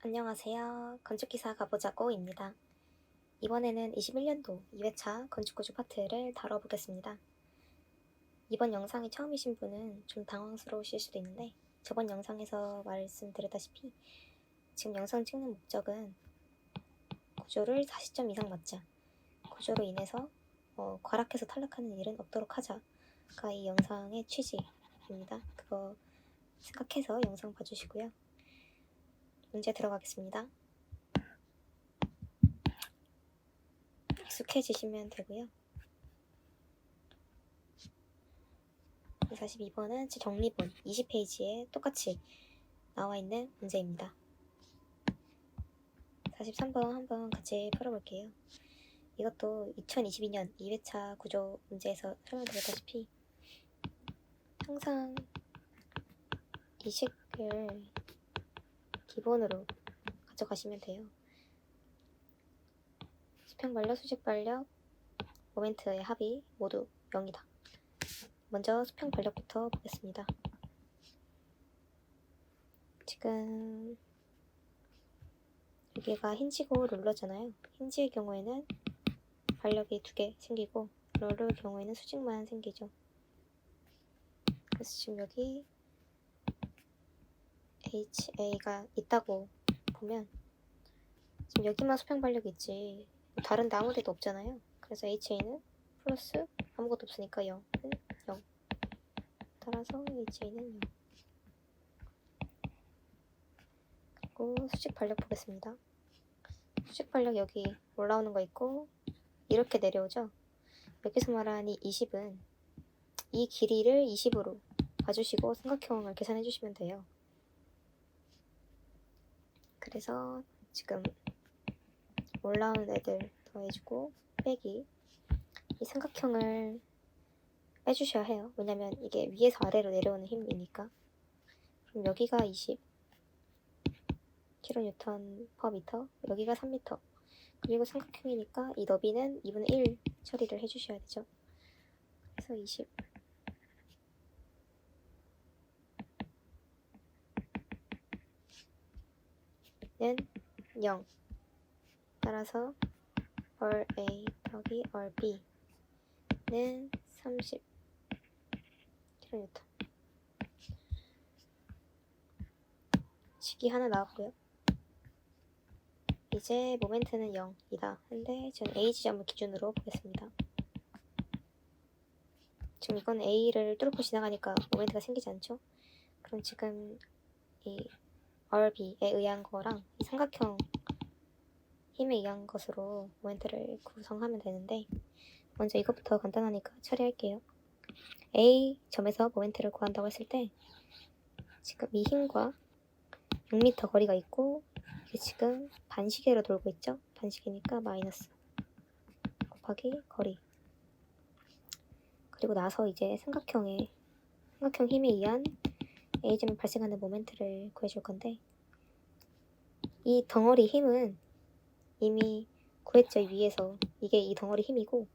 안녕하세요. 건축기사 가보자고입니다. 이번에는 21년도 2회차 건축구조 파트를 다뤄보겠습니다. 이번 영상이 처음이신 분은 좀 당황스러우실 수도 있는데 저번 영상에서 말씀드렸다시피 지금 영상 찍는 목적은 구조를 40점 이상 맞자, 구조로 인해서 과락해서 탈락하는 일은 없도록 하자가 이 영상의 취지입니다. 그거 생각해서 영상 봐주시고요. 문제 들어가겠습니다. 익숙해지시면 되고요. 42번은 제 정리본 20페이지에 똑같이 나와 있는 문제입니다. 43번 한번 같이 풀어볼게요. 이것도 2022년 2회차 구조 문제에서 설명드렸다시피 항상 이 식을 기본으로 가져가시면 돼요. 수평 반력, 수직 반력, 모멘트의 합이 모두 0이다. 먼저 수평 반력부터 보겠습니다. 지금 여기가 힌지고 롤러잖아요. 힌지의 경우에는 반력이 2개 생기고 롤러의 경우에는 수직만 생기죠. 그래서 지금 여기 HA가 있다고 보면 지금 여기만 수평 반력이 있지 다른 데 아무 데도 없잖아요. 그래서 HA는 플러스 아무것도 없으니까 0은 0. 따라서 HA는 0. 그리고 수직 반력 보겠습니다. 수직 반력 여기 올라오는 거 있고 이렇게 내려오죠. 여기서 말하는 이 20은 이 길이를 20으로 봐주시고 삼각형을 계산해 주시면 돼요. 그래서 지금 올라오는 애들 더해주고 빼기 이 삼각형을 빼주셔야 해요. 왜냐면 이게 위에서 아래로 내려오는 힘이니까. 그럼 여기가 20 kN/m, 여기가 3m. 그리고 삼각형이니까 이 너비는 2분의 1 처리를 해주셔야 되죠. 그래서 20 는 0. 따라서 RA 더하기 RB는 30 kN. 식이 하나 나왔고요. 이제 모멘트는 0이다. 근데 저는 A 지점을 기준으로 보겠습니다. 지금 이건 A를 뚫고 지나가니까 모멘트가 생기지 않죠? 그럼 지금 이 RB에 의한 거랑 이 삼각형 힘에 의한 것으로 모멘트를 구성하면 되는데 먼저 이것부터 간단하니까 처리할게요. A 점에서 모멘트를 구한다고 했을 때 지금 이 힘과 6m 거리가 있고 이게 지금 반시계로 돌고 있죠? 반시계니까 마이너스 곱하기 거리. 그리고 나서 이제 삼각형 힘에 의한 A점에 발생하는 모멘트를 구해줄 건데 이 덩어리 힘은 이미 구했죠. 위에서 이게 이 덩어리 힘이고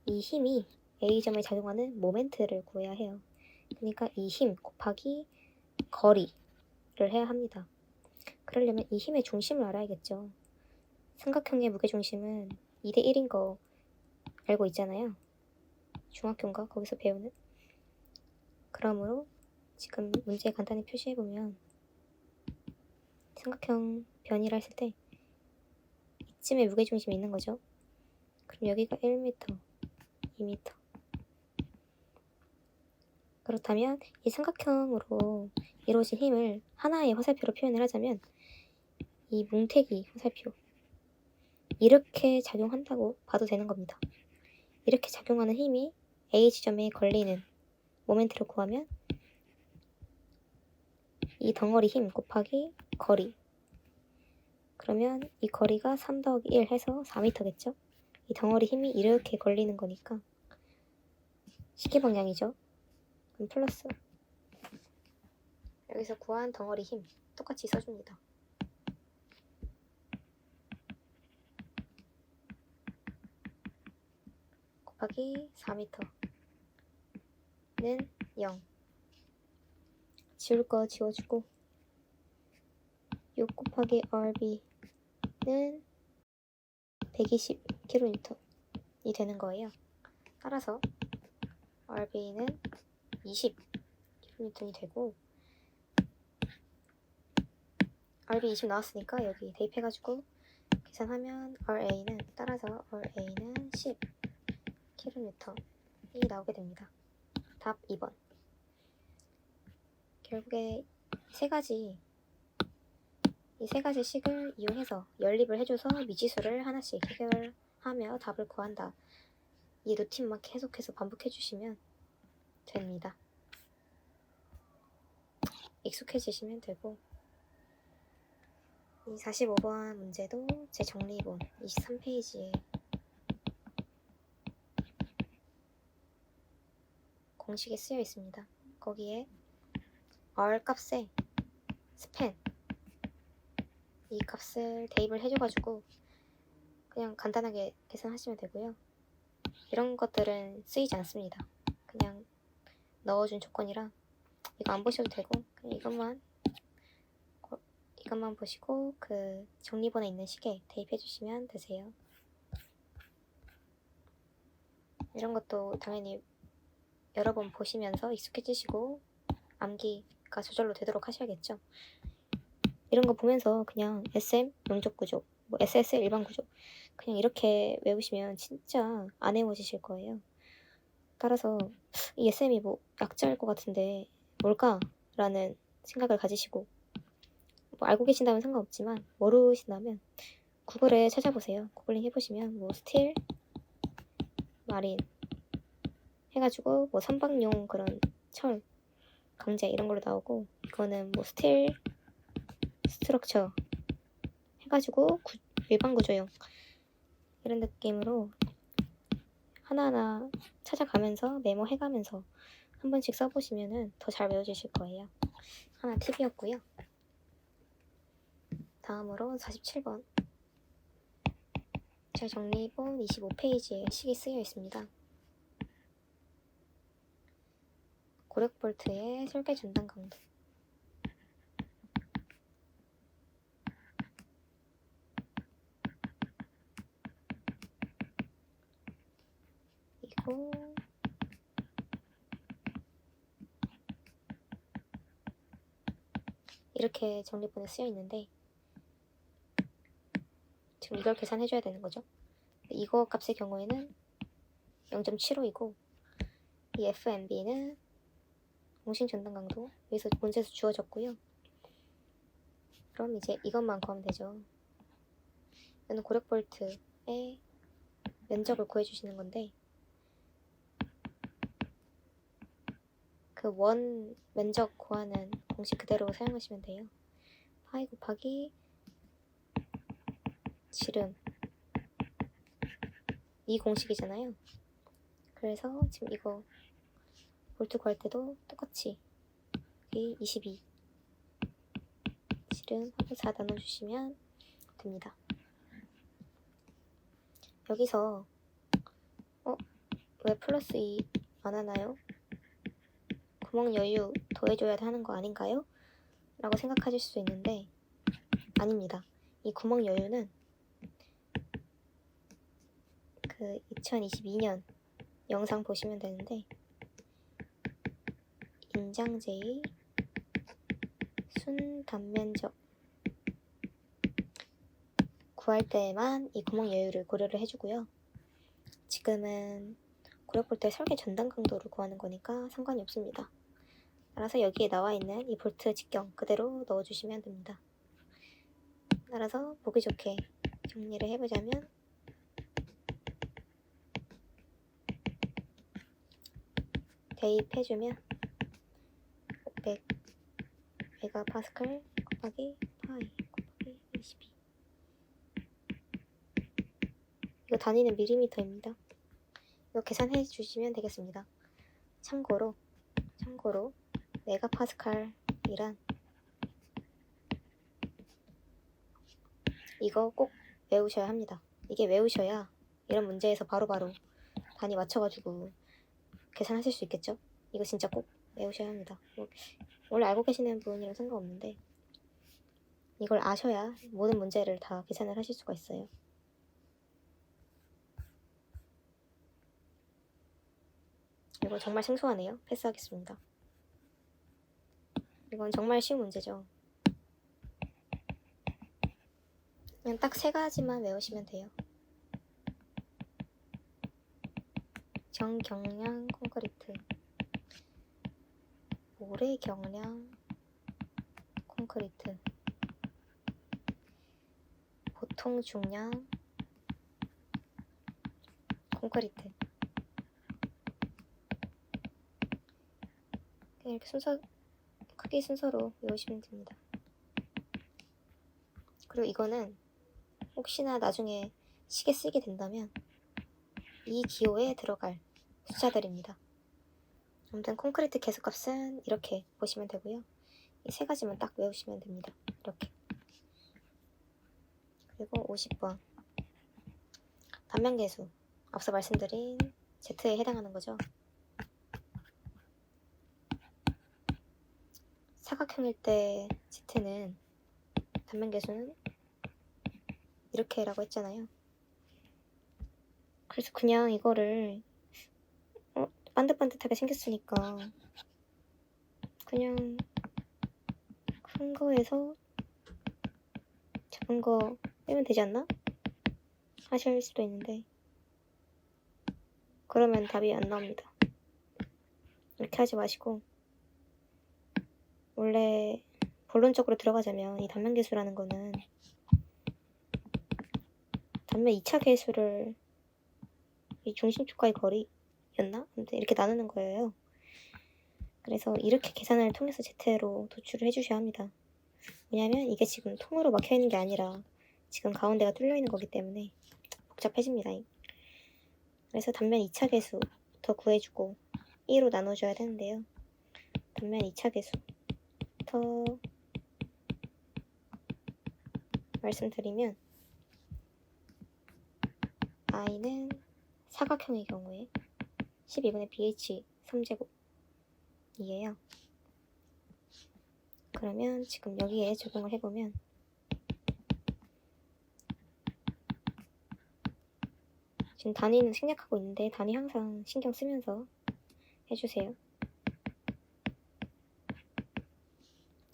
이 힘이 A점에 작용하는 모멘트를 구해야 해요. 그러니까 이 힘 곱하기 거리를 해야 합니다. 그러려면 이 힘의 중심을 알아야겠죠. 삼각형의 무게중심은 2대 1인 거 알고 있잖아요. 중학교인가 거기서 배우는. 그러므로 지금 문제 간단히 표시해보면 삼각형 변이를 했을 때 이쯤에 무게중심이 있는 거죠. 그럼 여기가 1m, 2m. 그렇다면 이 삼각형으로 이루어진 힘을 하나의 화살표로 표현을 하자면 이 뭉태기 화살표 이렇게 작용한다고 봐도 되는 겁니다. 이렇게 작용하는 힘이 A 지점에 걸리는 모멘트를 구하면 이 덩어리 힘 곱하기 거리 그러면 이 거리가 3 더하기 1 해서 4m겠죠? 이 덩어리 힘이 이렇게 걸리는 거니까 시계 방향이죠. 그럼 플러스 여기서 구한 덩어리 힘 똑같이 써줍니다. 곱하기 4m는 0. 지울 거 지워주고 6 곱하기 RB는 120kN이 되는 거예요. 따라서 RB는 20kN이 되고 RB 20 나왔으니까 여기 대입해가지고 계산하면 RA는 따라서 RA는 10kN이 나오게 됩니다. 답 2번. 결국에 이 세 가지 식을 이용해서 연립을 해줘서 미지수를 하나씩 해결하며 답을 구한다. 이 루틴만 계속해서 반복해 주시면 됩니다. 익숙해지시면 되고, 이 45번 문제도 제 정리본 23페이지에 공식이 쓰여 있습니다. 거기에 R 값에 스팬 이 값을 대입을 해줘가지고 그냥 간단하게 계산하시면 되고요. 이런 것들은 쓰이지 않습니다. 그냥 넣어준 조건이라 이거 안 보셔도 되고 그냥 이것만 보시고 그 정리본에 있는 식에 대입해 주시면 되세요. 이런 것도 당연히 여러 번 보시면서 익숙해지시고 암기가 저절로 되도록 하셔야겠죠. 이런 거 보면서 그냥 SM 용접구조, 뭐 SS 일반구조 그냥 이렇게 외우시면 진짜 안 외워지실 거예요. 따라서 이 SM이 뭐 약자일 것 같은데 뭘까라는 생각을 가지시고 뭐 알고 계신다면 상관없지만 모르신다면 구글에 찾아보세요. 구글링 해보시면 뭐 스틸, 마린 해가지고 뭐 선박용 그런 철, 강제 이런 걸로 나오고 이거는 뭐 스틸 스트럭처 해가지고 일반 구조용 이런 느낌으로 하나하나 찾아가면서 메모해가면서 한 번씩 써보시면은 더 잘 외워지실 거예요. 하나 팁이었고요. 다음으로 47번 제 정리본 25페이지에 식이 쓰여 있습니다. 고력볼트의 설계 전단 강도 이고 이렇게 정리본에 쓰여 있는데 지금 이걸 계산해줘야 되는 거죠. 이거 값의 경우에는 0.75이고 이 FMB는 공식 전단 강도 여기서 문제에서 주어졌고요. 그럼 이제 이것만 구하면 되죠. 이거는 고력볼트의 면적을 구해주시는 건데 그 원 면적 구하는 공식 그대로 사용하시면 돼요. 파이 곱하기 지름 이 공식이잖아요. 그래서 지금 이거 볼트 구할 때도 똑같이 여기 22 지름하고 4 나눠주시면 됩니다. 여기서 왜 플러스 2 안 하나요? 구멍 여유 더해줘야 하는 거 아닌가요? 라고 생각하실 수 있는데 아닙니다. 이 구멍 여유는 그 2022년 영상 보시면 되는데 인장제의 순 단면적 구할 때만 이 구멍 여유를 고려를 해주고요. 지금은 고력볼트의 설계 전단 강도를 구하는 거니까 상관이 없습니다. 따라서 여기에 나와 있는 이 볼트 직경 그대로 넣어주시면 됩니다. 따라서 보기 좋게 정리를 해보자면 대입해주면 500 메가파스칼 곱하기 파이 곱하기 22 이거 단위는 밀리미터입니다. 이거 계산해 주시면 되겠습니다. 참고로 메가파스칼이란 이거 꼭 외우셔야 합니다. 이게 외우셔야 이런 문제에서 바로바로 단위 맞춰가지고 계산하실 수 있겠죠? 이거 진짜 꼭 외우셔야 합니다. 원래 알고 계시는 분이랑 상관없는데 이걸 아셔야 모든 문제를 다 계산을 하실 수가 있어요. 이거 정말 생소하네요. 패스하겠습니다. 이건 정말 쉬운 문제죠. 그냥 딱 3가지만 외우시면 돼요. 정경량 콘크리트, 모래 경량 콘크리트, 보통 중량 콘크리트. 그냥 이렇게 크기 순서로 외우시면 됩니다. 그리고 이거는 혹시나 나중에 시계 쓰게 된다면 이 기호에 들어갈 숫자들입니다. 아무튼 콘크리트 개수값은 이렇게 보시면 되고요. 이 3가지만 딱 외우시면 됩니다. 이렇게. 그리고 50번 단면계수, 앞서 말씀드린 Z에 해당하는 거죠. 사각형일 때 Z는 단면계수는 이렇게라고 했잖아요. 그래서 그냥 이거를 반듯반듯하게 생겼으니까 그냥 큰 거에서 작은 거 빼면 되지 않나? 하실 수도 있는데 그러면 답이 안 나옵니다. 이렇게 하지 마시고 원래 본론적으로 들어가자면 이 단면계수라는 거는 단면 2차 계수를 이 중심축과의 거리였나? 아무튼 이렇게 나누는 거예요. 그래서 이렇게 계산을 통해서 Z로 도출을 해주셔야 합니다. 왜냐면 이게 지금 통으로 막혀있는 게 아니라 지금 가운데가 뚫려있는 거기 때문에 복잡해집니다. 그래서 단면 2차 계수부터 구해주고 2로 나눠줘야 되는데요. 단면 2차 계수부터 말씀드리면 i는 사각형의 경우에 12분의 bh 3제곱이에요. 그러면 지금 여기에 적용을 해보면 지금 단위는 생략하고 있는데 단위 항상 신경 쓰면서 해주세요.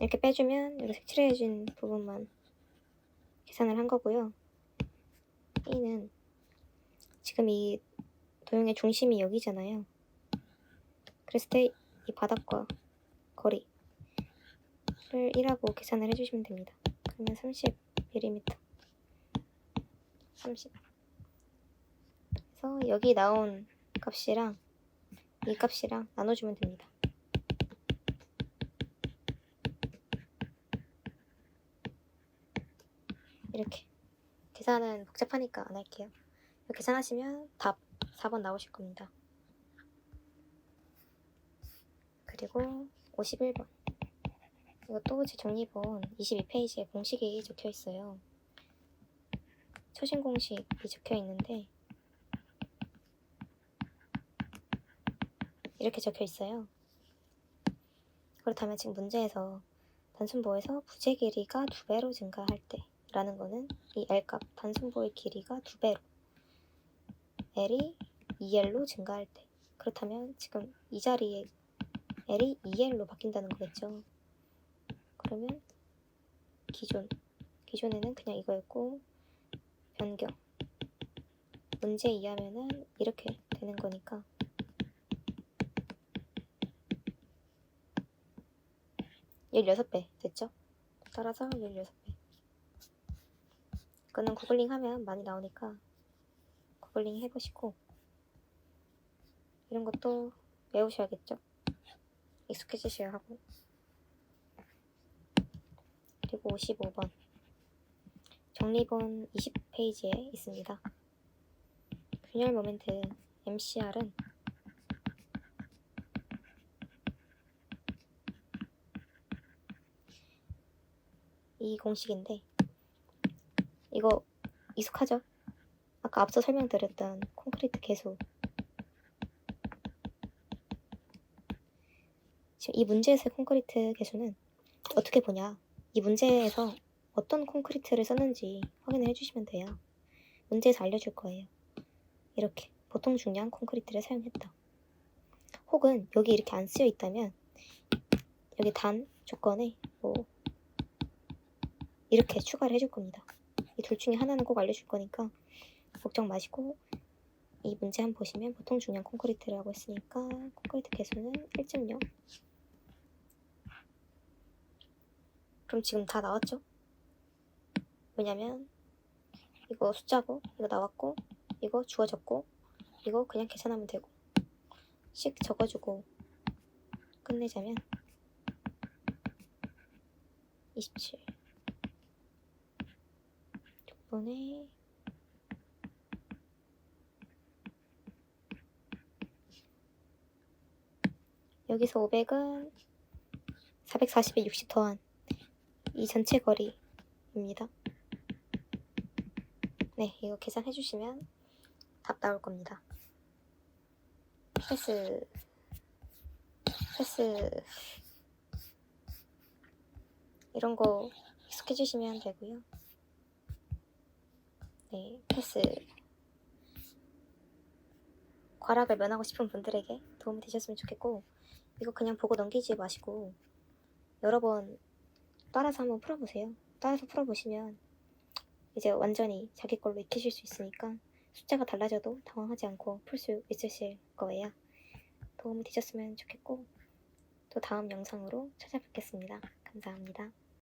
이렇게 빼주면 여기 색칠해진 부분만 계산을 한 거고요. E는 지금 이 도형의 중심이 여기잖아요. 그랬을 때 이 바닥과 거리를 1하고 계산을 해주시면 됩니다. 그러면 30mm 30. 그래서 여기 나온 값이랑 이 값이랑 나눠주면 됩니다. 이렇게. 계산은 복잡하니까 안 할게요. 계산하시면 답 4번 나오실 겁니다. 그리고 51번. 이것도 제 정리본 22페이지에 공식이 적혀 있어요. 초심 공식이 적혀 있는데 이렇게 적혀 있어요. 그렇다면 지금 문제에서 단순보에서 부재 길이가 2배로 증가할 때 라는 거는 이 L값 단순보의 길이가 2배로 L이 2L로 증가할 때, 그렇다면 지금 이 자리에 L이 2L로 바뀐다는 거겠죠. 그러면 기존에는 그냥 이거였고 변경 문제 이하면은 이렇게 되는 거니까 열 16배 됐죠? 따라서 16배. 이거는 구글링 하면 많이 나오니까 구글링 해보시고 이런 것도 외우셔야겠죠? 익숙해지셔야 하고. 그리고 55번 정리본 20페이지에 있습니다. 균열 모멘트 MCR은 이 공식인데 이거 익숙하죠? 아까 앞서 설명드렸던 콘크리트 개수. 지금 이 문제에서의 콘크리트 개수는 어떻게 보냐? 이 문제에서 어떤 콘크리트를 썼는지 확인을 해주시면 돼요. 문제에서 알려줄 거예요. 이렇게 보통 중량 콘크리트를 사용했다. 혹은 여기 이렇게 안 쓰여 있다면 여기 단 조건에 뭐 이렇게 추가를 해줄 겁니다. 이 둘 중에 하나는 꼭 알려줄 거니까 걱정 마시고 이 문제 한번 보시면 보통 중량 콘크리트라고 했으니까 콘크리트 개수는 1.0. 그럼 지금 다 나왔죠? 왜냐면 이거 숫자고 이거 나왔고 이거 주어졌고 이거 그냥 계산하면 되고 씩 적어주고 끝내자면 27 6번에 여기서 500은 440에 60 더한 이 전체 거리입니다. 네, 이거 계산해 주시면 답 나올 겁니다. 패스 이런 거 익숙해 주시면 되고요. 네, 패스 과락을 면하고 싶은 분들에게 도움이 되셨으면 좋겠고 이거 그냥 보고 넘기지 마시고 여러 번 따라서 한번 풀어보세요. 따라서 풀어보시면 이제 완전히 자기 걸로 익히실 수 있으니까 숫자가 달라져도 당황하지 않고 풀 수 있으실 거예요. 도움이 되셨으면 좋겠고 또 다음 영상으로 찾아뵙겠습니다. 감사합니다.